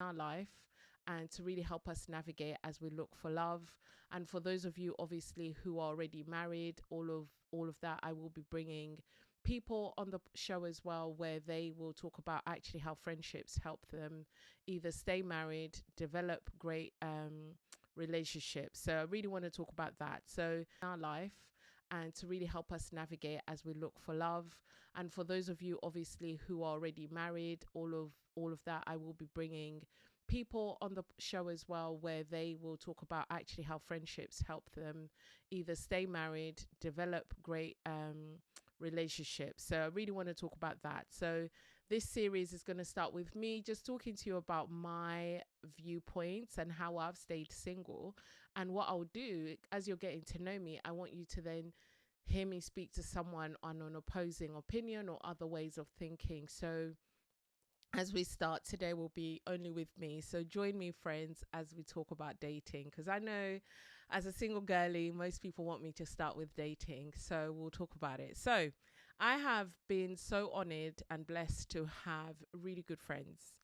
our life and to really help us navigate as we look for love. And for those of you obviously who are already married, all of that, I will be bringing people on the show as well where they will talk about actually how friendships help them either stay married, develop great relationships. So I really want to talk about that. So our life and to really help us navigate as we look for love. And for those of you obviously who are already married, all of that, I will be bringing people on the show as well where they will talk about actually how friendships help them either stay married, develop great relationships. So I really want to talk about that. So this series is going to start with me just talking to you about my viewpoints and how I've stayed single. And what I'll do as you're getting to know me, I want you to then hear me speak to someone on an opposing opinion or other ways of thinking. So as we start today will be only with me, so join me friends as we talk about dating, because I know as a single girly most people want me to start with dating, so we'll talk about it. So I have been so honored and blessed to have really good friends,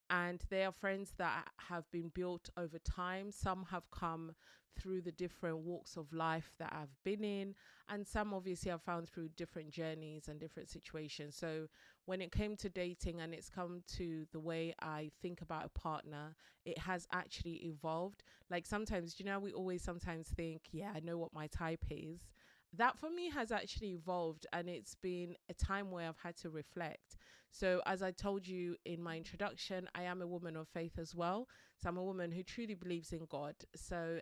and they are friends that have been built over time. Some have come through the different walks of life that I've been in, and some obviously I've found through different journeys and different situations. So when it came to dating and it's come to the way I think about a partner, it has actually evolved. Like sometimes, we always sometimes think, yeah, I know what my type is. That for me has actually evolved, and it's been a time where I've had to reflect. So, as I told you in my introduction, I am a woman of faith as well. So, I'm a woman who truly believes in God. So,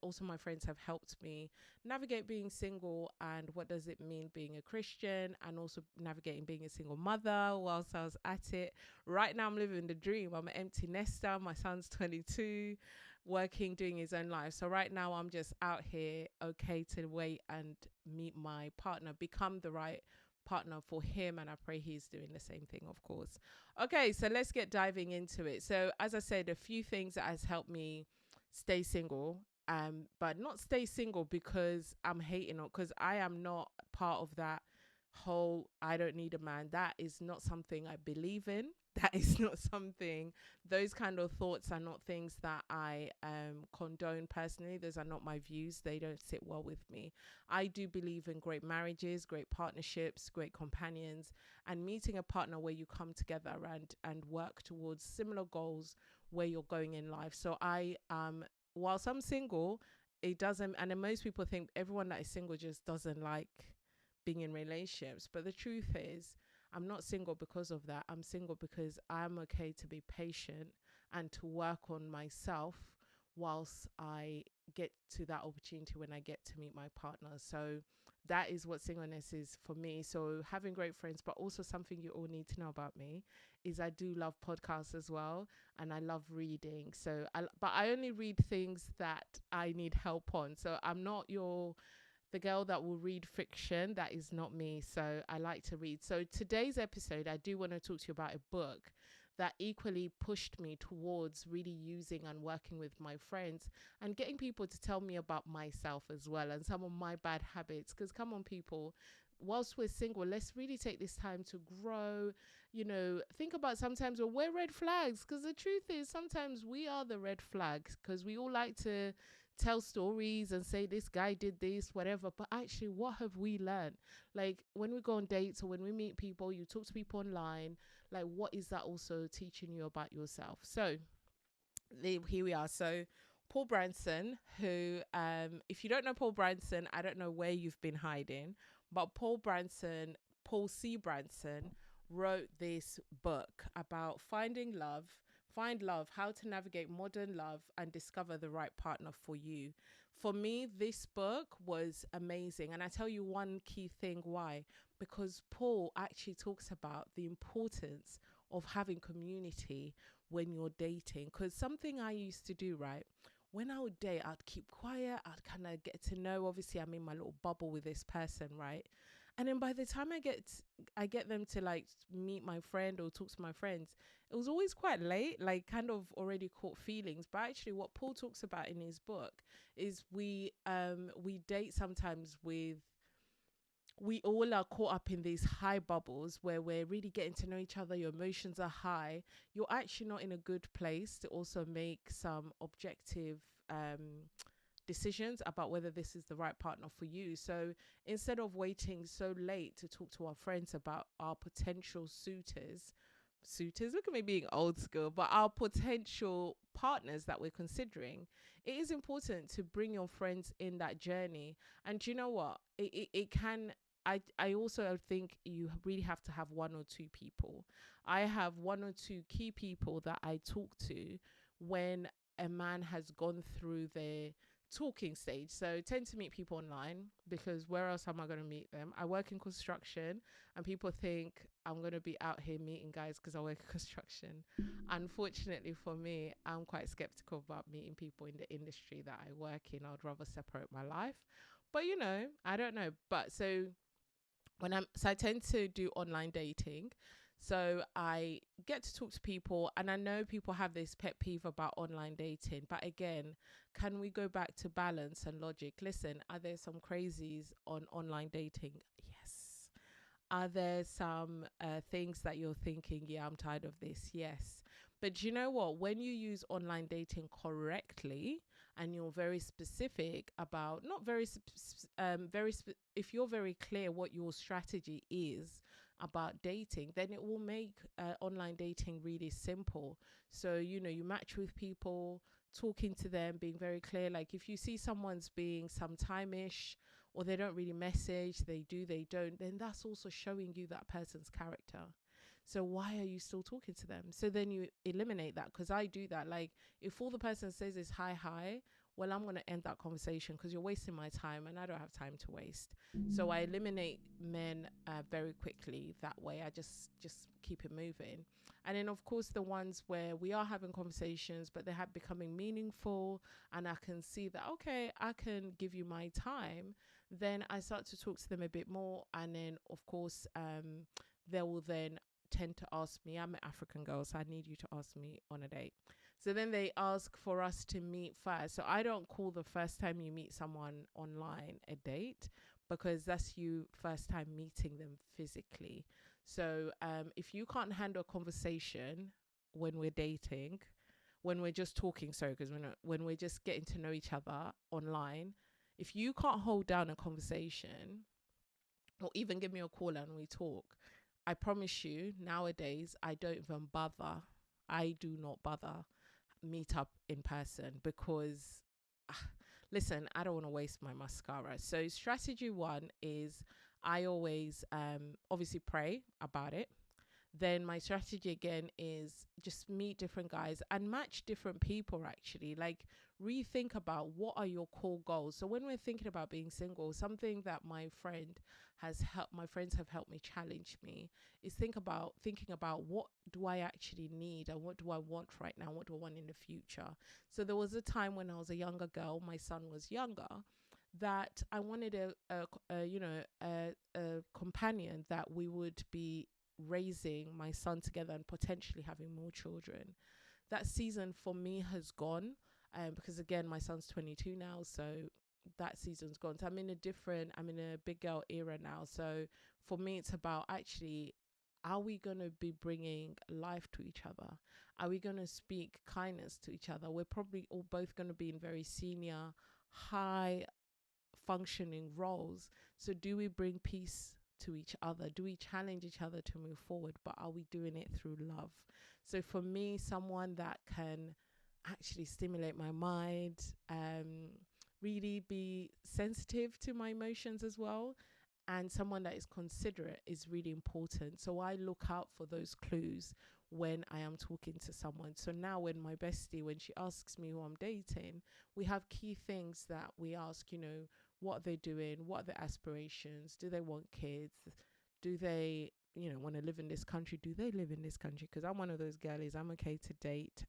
also my friends have helped me navigate being single and what does it mean being a Christian, and also navigating being a single mother whilst I was at it. Right now, I'm living the dream. I'm an empty nester. My son's 22, working, doing his own life. So right now, I'm just out here, okay, to wait and meet my partner, become the right partner for him, and I pray he's doing the same thing, of course. Okay, so let's get diving into it. So as I said, a few things that has helped me stay single, but not stay single because I'm hating on, because I am not part of that whole I don't need a man. That is not something I believe in. That is not something, those kind of thoughts are not things that I condone personally. Those are not my views. They don't sit well with me. I do believe in great marriages, great partnerships, great companions, and meeting a partner where you come together and work towards similar goals where you're going in life. So whilst I'm single, it doesn't, and then most people think everyone that is single just doesn't like being in relationships. But the truth is, I'm not single because of that. I'm single because I'm okay to be patient and to work on myself whilst I get to that opportunity when I get to meet my partner. So that is what singleness is for me. So having great friends, but also something you all need to know about me is I do love podcasts as well, and I love reading. But I only read things that I need help on. So I'm not the girl that will read fiction. That is not me. So I like to read. So today's episode, I do want to talk to you about a book that equally pushed me towards really using and working with my friends and getting people to tell me about myself as well and some of my bad habits. Because come on, people, whilst we're single, let's really take this time to grow. Think about sometimes we're red flags, because the truth is sometimes we are the red flags, because we all like to tell stories and say this guy did this, whatever. But actually, what have we learned? Like when we go on dates or when we meet people, you talk to people online, like what is that also teaching you about yourself? So here we are. So Paul Branson, who, if you don't know Paul Branson, I don't know where you've been hiding, but Paul C. Branson wrote this book about find love, how to navigate modern love and discover the right partner for you. For me, this book was amazing. And I tell you one key thing why. Because Paul actually talks about the importance of having community when you're dating. Because something I used to do, right? When I would date, I'd keep quiet. I'd kind of get to know. Obviously, I'm in my little bubble with this person, right? And then by the time I get them to like meet my friend or talk to my friends, it was always quite late, like kind of already caught feelings. But actually, what Paul talks about in his book is we date sometimes with we all are caught up in these high bubbles where we're really getting to know each other, your emotions are high, you're actually not in a good place to also make some objective decisions about whether this is the right partner for you. So instead of waiting so late to talk to our friends about our potential suitors, look at me being old school, but our potential partners that we're considering, it is important to bring your friends in that journey. And do you know what? It can. I also think you really have to have one or two people. I have one or two key people that I talk to when a man has gone through their talking stage. So tend to meet people online, because where else am I going to meet them? I work in construction, and people think I'm going to be out here meeting guys because I work in construction. Unfortunately for me, I'm quite skeptical about meeting people in the industry that I work in. I'd rather separate my life. But I don't know. But so I tend to do online dating. So I get to talk to people, and I know people have this pet peeve about online dating. But again, can we go back to balance and logic? Listen, are there some crazies on online dating? Yes. Are there some things that you're thinking, yeah, I'm tired of this? Yes. But you know what? When you use online dating correctly, and you're very specific about, not very, if you're very clear what your strategy is about dating, then it will make online dating really simple. So, you match with people, talking to them, being very clear. Like if you see someone's being sometime-ish, or they don't really message, they do, they don't, then that's also showing you that person's character. So why are you still talking to them? So then you eliminate that, because I do that. Like if all the person says is hi, hi, well, I'm going to end that conversation because you're wasting my time and I don't have time to waste. So I eliminate men very quickly that way. I just keep it moving. And then, of course, the ones where we are having conversations, but they have becoming meaningful, and I can see that, okay, I can give you my time, then I start to talk to them a bit more. And then, of course, they will then tend to ask me, I'm an African girl, so I need you to ask me on a date. So then they ask for us to meet first. So I don't call the first time you meet someone online a date, because that's you first time meeting them physically. So if you can't handle a conversation when we're dating, when we're just talking, sorry, because when we're just getting to know each other online, if you can't hold down a conversation, or even give me a call and we talk, I promise you, nowadays, I don't even bother. I do not bother meet up in person, because listen, I don't want to waste my mascara. So strategy one is, I always obviously pray about it. Then my strategy again is just meet different guys and match different people, actually. Like rethink about what are your core goals. So when we're thinking about being single, something that my friends have helped me challenge me, is thinking about what do I actually need, and what do I want right now, what do I want in the future. So there was a time when I was a younger girl, my son was younger, that I wanted a companion that we would be raising my son together and potentially having more children. That season for me has gone, because again, my son's 22 now, so that season's gone. So I'm in a big girl era now. So for me, it's about actually, are we going to be bringing life to each other? Are we going to speak kindness to each other? We're probably all both going to be in very senior, high functioning roles. So do we bring peace to each other? Do we challenge each other to move forward? But are we doing it through love? So for me, someone that can actually stimulate my mind, really be sensitive to my emotions as well, and someone that is considerate is really important. So I look out for those clues when I am talking to someone. So now when my bestie, when she asks me who I'm dating, we have key things that we ask, what are they doing? What are their aspirations? Do they want kids? Do they, want to live in this country? Do they live in this country? Because I'm one of those girlies. I'm okay to date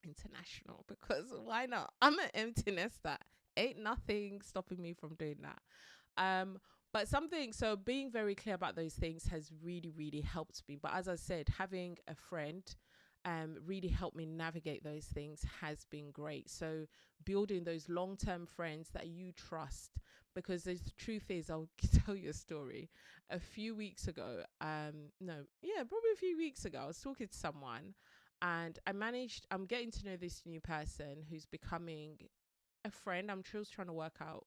international, because why not? I'm an empty nester. Ain't nothing stopping me from doing that. So being very clear about those things has really, really helped me. But as I said, having a friend really helped me navigate those things has been great. So building those long-term friends that you trust, because the truth is, I'll tell you a story. A few weeks ago, no, yeah, probably a few weeks ago, I was talking to someone, and I'm getting to know this new person who's becoming a friend. I'm just trying to work out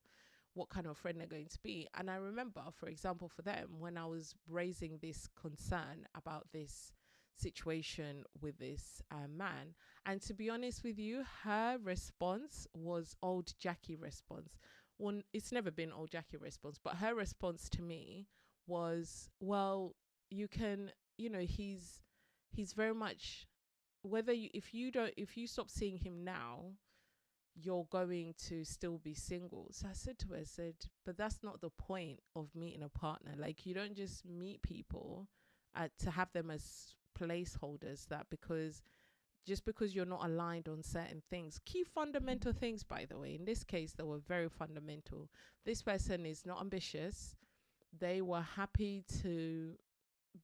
what kind of friend they're going to be. And I remember, for example, for them, when I was raising this concern about this situation with this man, and to be honest with you, her response was old Jackie response. One, it's never been old Jackie response, but her response to me was, well, you can, he's very much, whether you, if you stop seeing him now, you're going to still be single. So I said to her, I said, but that's not the point of meeting a partner. Like, you don't just meet people to have them as placeholders, that because just because you're not aligned on certain things, key fundamental things, by the way, in this case, they were very fundamental. This person is not ambitious. They were happy to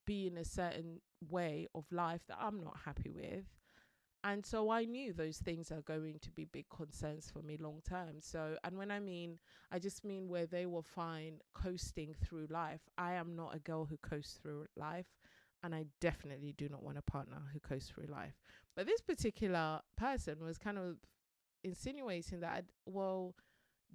be in a certain way of life that I'm not happy with. And so I knew those things are going to be big concerns for me long term. So, and when I mean, I just mean where they were fine coasting through life. I am not a girl who coasts through life. And I definitely do not want a partner who coasts through life. But this particular person was kind of insinuating that, well,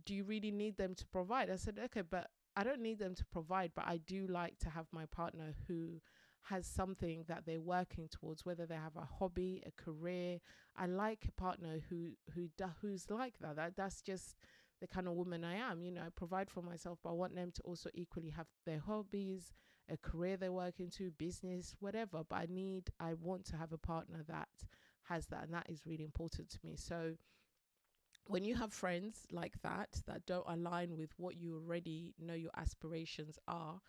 do you really need them to provide? I said, okay, but I don't need them to provide, but I do like to have my partner who has something that they're working towards, whether they have a hobby, a career. I like a partner who's like that. That's just the kind of woman I am. I provide for myself, but I want them to also equally have their hobbies, a career they're working to, business, whatever. But I want to have a partner that has that, and that is really important to me. So when you have friends like that don't align with what you already know your aspirations are,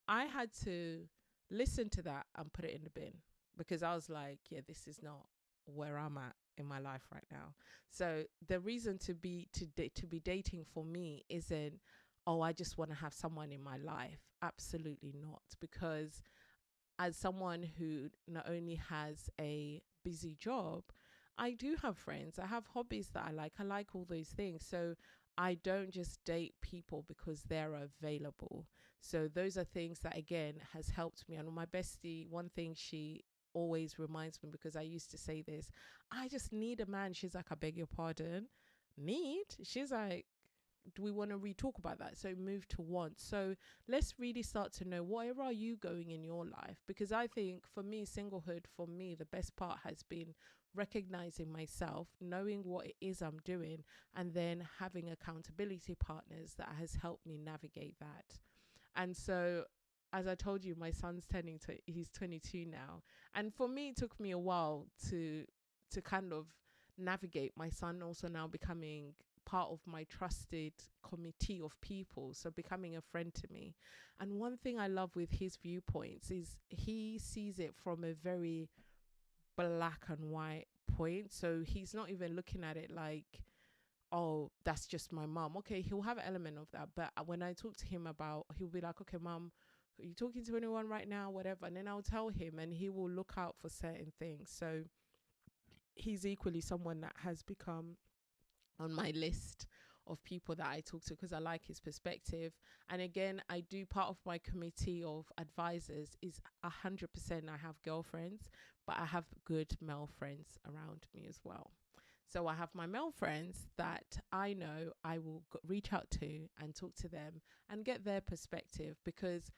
I had to listen to that and put it in the bin, because I was like, yeah, this is not where I'm at in my life right now. So the reason to be dating for me isn't, oh, I just want to have someone in my life. Absolutely not. Because as someone who not only has a busy job, I do have friends. I have hobbies that I like. I like all those things. So I don't just date people because they're available. So those are things that, again, has helped me. And my bestie, one thing she always reminds me, because I used to say this, I just need a man. She's like, I beg your pardon. Need? She's like, do we want to re-talk about that? So move to want. So let's really start to know, where are you going in your life? Because I think for me, singlehood, for me, the best part has been recognizing myself, knowing what it is I'm doing, and then having accountability partners that has helped me navigate that. And so, as I told you, my son's he's 22 now. And for me, it took me a while to kind of navigate my son also now becoming part of my trusted committee of people, so becoming a friend to me. And one thing I love with his viewpoints is he sees it from a very black and white point. So he's not even looking at it like, oh, that's just my mom. Okay, he'll have an element of that, but when I talk to him about, he'll be like, okay, mom, are you talking to anyone right now, whatever? And then I'll tell him, and he will look out for certain things. So he's equally someone that has become on my list of people that I talk to, because I like his perspective. And again, I do, part of my committee of advisors is 100%. I have girlfriends, but I have good male friends around me as well. So I have my male friends that I know I will reach out to and talk to them and get their perspective, because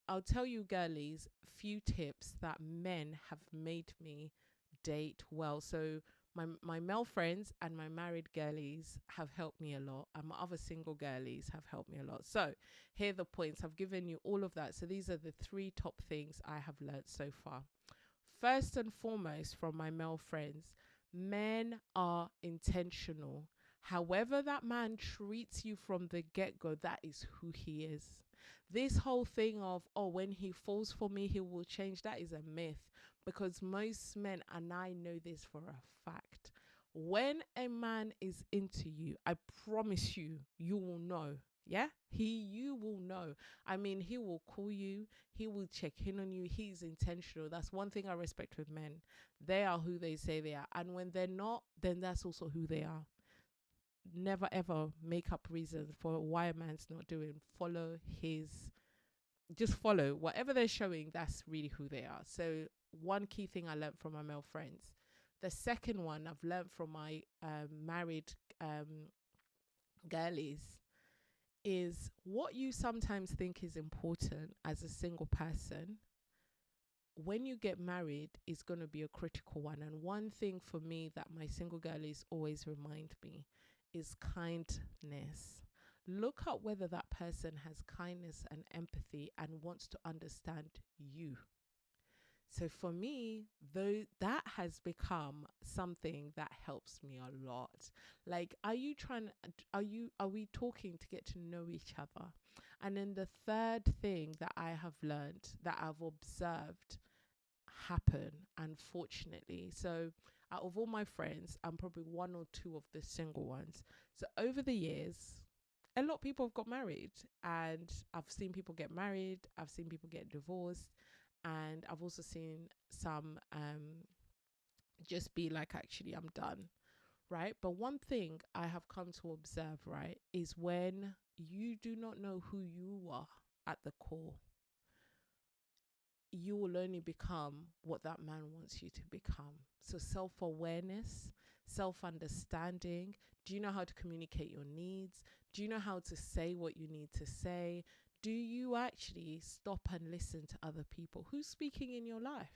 I'll tell you, girlies, few tips that men have made me date well. So my male friends and my married girlies have helped me a lot, and my other single girlies have helped me a lot. So here are the points. I've given you all of that. So these are the 3 top things I have learned so far. First and foremost, from my male friends, men are intentional. However that man treats you from the get-go, that is who he is. This whole thing of, oh, when he falls for me, he will change, that is a myth. Because most men, and I know this for a fact, when a man is into you, I promise you, you will know Yeah, you will know. I mean, he will call you, he will check in on you. He's intentional. That's one thing I respect with men. They are who they say they are. And when they're not, then that's also who they are. Never ever make up reasons for why a man's not doing. Follow his, just follow whatever they're showing. That's really who they are. So, one key thing I learned from my male friends. The second one I've learned from my married girlies is what you sometimes think is important as a single person, when you get married, is going to be a critical one. And one thing for me that my single girlies always remind me is kindness. Look at whether that person has kindness and empathy and wants to understand you. So for me, though, that has become something that helps me a lot. Like, are we talking to get to know each other? And then the third thing that I have learned, that I've observed happen, unfortunately. So out of all my friends, I'm probably one or two of the single ones. So over the years, a lot of people have got married, and I've seen people get married, I've seen people get divorced, and I've also seen some just be like, actually, I'm done, right? But one thing I have come to observe, right, is when you do not know who you are at the core, you will only become what that man wants you to become. So, self awareness, self understanding. Do you know how to communicate your needs? Do you know how to say what you need to say? Do you actually stop and listen to other people? Who's speaking in your life?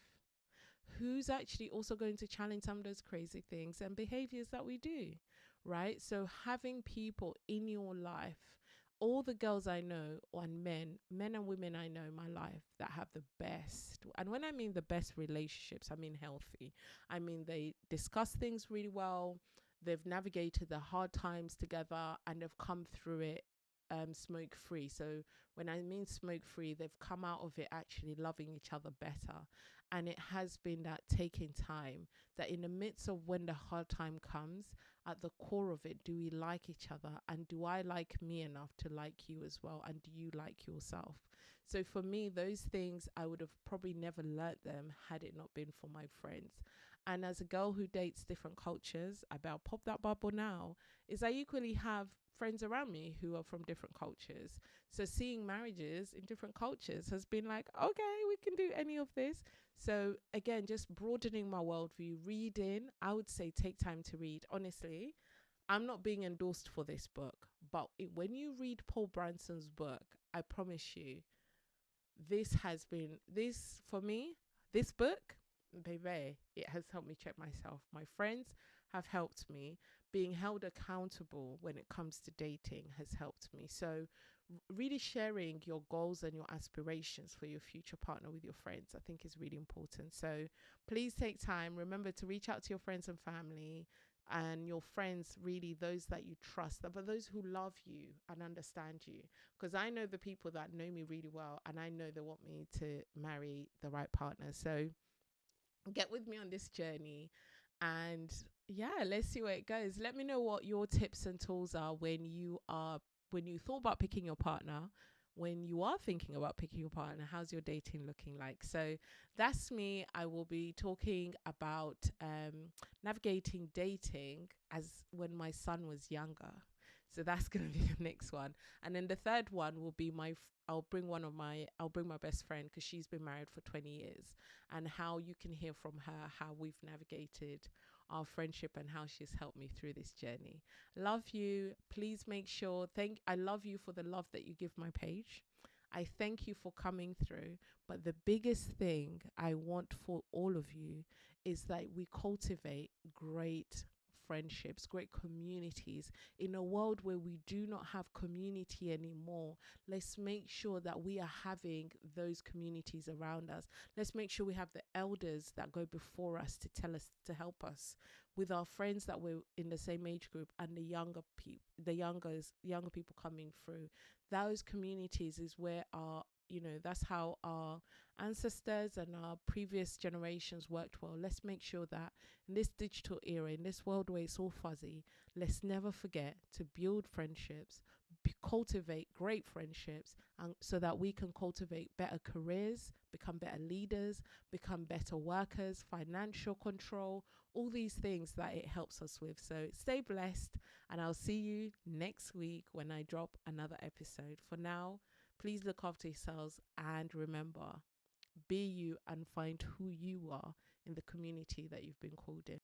Who's actually also going to challenge some of those crazy things and behaviors that we do, right? So having people in your life, all the girls I know, and men and women I know in my life that have the best, and when I mean the best relationships, I mean healthy. I mean, they discuss things really well, they've navigated the hard times together, and they've come through it smoke free. So when I mean smoke free, they've come out of it actually loving each other better. And it has been that taking time, that in the midst of when the hard time comes, at the core of it, do we like each other? And do I like me enough to like you as well? And do you like yourself? So for me, those things, I would have probably never learnt them had it not been for my friends. And as a girl who dates different cultures, I better pop that bubble now, is I equally have friends around me who are from different cultures. So seeing marriages in different cultures has been like, okay, we can do any of this. So again, just broadening my worldview, reading, I would say take time to read. Honestly, I'm not being endorsed for this book, but when you read Paul Branson's book, I promise you, this has been, this for me, this book, baby, it has helped me check myself. My friends have helped me. Being held accountable when it comes to dating has helped me. So really sharing your goals and your aspirations for your future partner with your friends, I think, is really important. So please take time. Remember to reach out to your friends and family, and your friends, really those that you trust, but those who love you and understand you. Because I know the people that know me really well, and I know they want me to marry the right partner. So get with me on this journey, and yeah, let's see where it goes. Let me know what your tips and tools are when you thought about picking your partner, when you are thinking about picking your partner. How's your dating looking like? So that's me. I will be talking about navigating dating as when my son was younger. So that's going to be the next one. And then the third one will be I'll bring my best friend, because she's been married for 20 years, and how you can hear from her how we've navigated our friendship and how she's helped me through this journey. Love you. Please make sure, I love you for the love that you give my page. I thank you for coming through. But the biggest thing I want for all of you is that we cultivate great friendships, great communities. In a world where we do not have community anymore, let's make sure that we are having those communities around us. Let's make sure we have the elders that go before us to tell us, to help us with our friends that we're in the same age group, and the younger people coming through. Those communities is where that's how our ancestors and our previous generations worked well. Let's make sure that in this digital era, in this world where it's all fuzzy, let's never forget to build friendships, cultivate great friendships, and so that we can cultivate better careers, become better leaders, become better workers, financial control, all these things that it helps us with. So stay blessed, and I'll see you next week when I drop another episode. For now, please look after yourselves and remember, be you and find who you are in the community that you've been called in.